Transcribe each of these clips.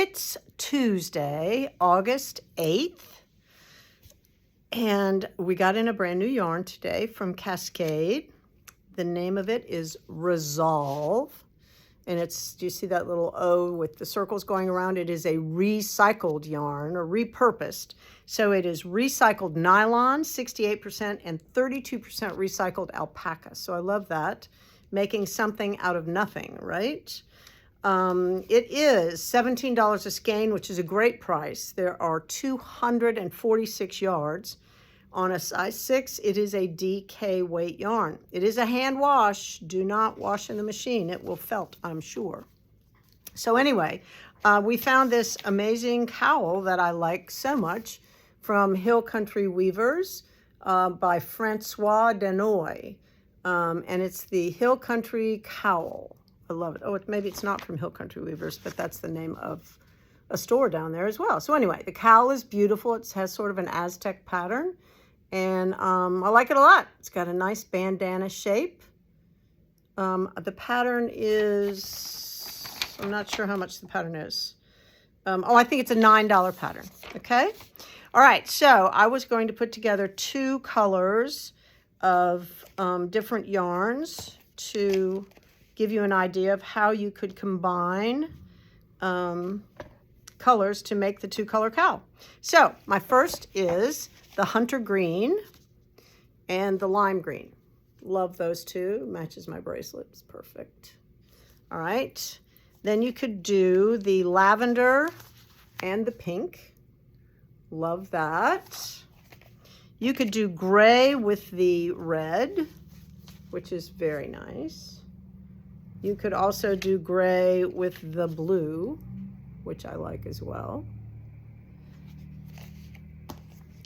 It's Tuesday, August 8th, and we got in a brand new yarn today from Cascade. The name of it is Resolve, and it's, do you see that little O with the circles going around? It is a recycled yarn, or repurposed. So it is recycled nylon, 68%, and 32% recycled alpaca. So I love that, making something out of nothing, right? It is $17 a skein, which is a great price. There are 246 yards. On a size 6, it is a DK weight yarn. It is a hand wash. Do not wash in the machine. It will felt, I'm sure. So anyway, we found this amazing cowl that I like so much from Hill Country Weavers by Francois Denoy. And it's the Hill Country Cowl. I love it. Oh, maybe it's not from Hill Country Weavers, but that's the name of a store down there as well. So anyway, the cowl is beautiful. It has sort of an Aztec pattern, and I like it a lot. It's got a nice bandana shape. The pattern is, I'm not sure how much the pattern is. I think it's a $9 pattern, okay? All right, so I was going to put together 2 colors of different yarns to give you an idea of how you could combine colors to make the 2-color cowl. So my first is the hunter green and the lime green. Love those two. Matches my bracelets. Perfect. All right. Then you could do the lavender and the pink. Love that. You could do gray with the red, which is very nice. You could also do gray with the blue, which I like as well.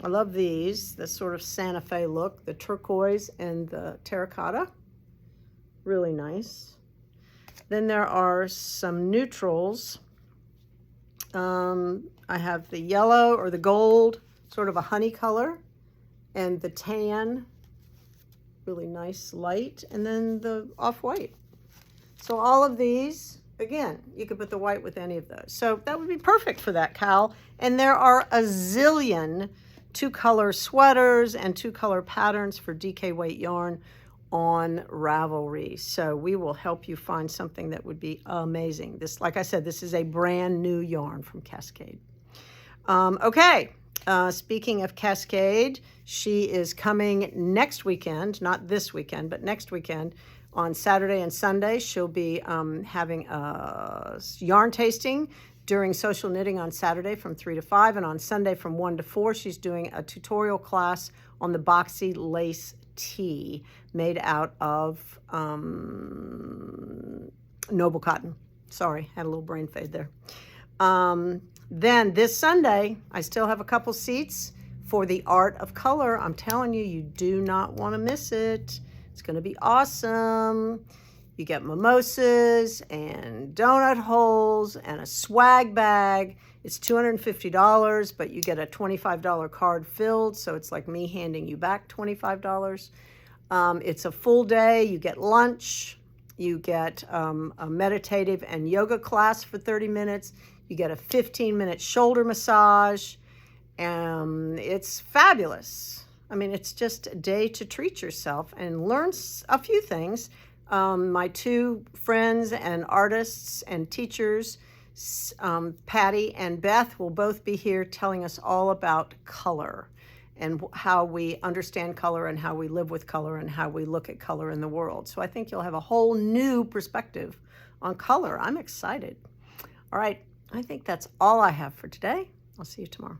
I love these, the sort of Santa Fe look, the turquoise and the terracotta. Really nice. Then there are some neutrals. I have the yellow or the gold, sort of a honey color, and the tan, really nice light, and then the off-white. So all of these, again, you could put the white with any of those. So that would be perfect for that cowl. And there are a zillion 2-color sweaters and 2-color patterns for DK weight yarn on Ravelry. So we will help you find something that would be amazing. This, like I said, this is a brand new yarn from Cascade. Speaking of Cascade, she is coming next weekend, not this weekend, but next weekend. On Saturday and Sunday, she'll be having a yarn tasting during social knitting on Saturday from 3 to 5, and on Sunday from 1 to 4, she's doing a tutorial class on the boxy lace tee made out of noble cotton. Sorry, had a little brain fade there. Then this Sunday, I still have a couple seats for the Art of Color. I'm telling you, you do not want to miss it. It's going to be awesome. You get mimosas and donut holes and a swag bag. It's $250, but you get a $25 card filled, so it's like me handing you back $25. It's a full day. You get lunch. You get a meditative and yoga class for 30 minutes. You get a 15-minute shoulder massage. It's fabulous. I mean, it's just a day to treat yourself and learn a few things. My 2 friends and artists and teachers, Patty and Beth, will both be here telling us all about color and how we understand color and how we live with color and how we look at color in the world. So I think you'll have a whole new perspective on color. I'm excited. All right, I think that's all I have for today. I'll see you tomorrow.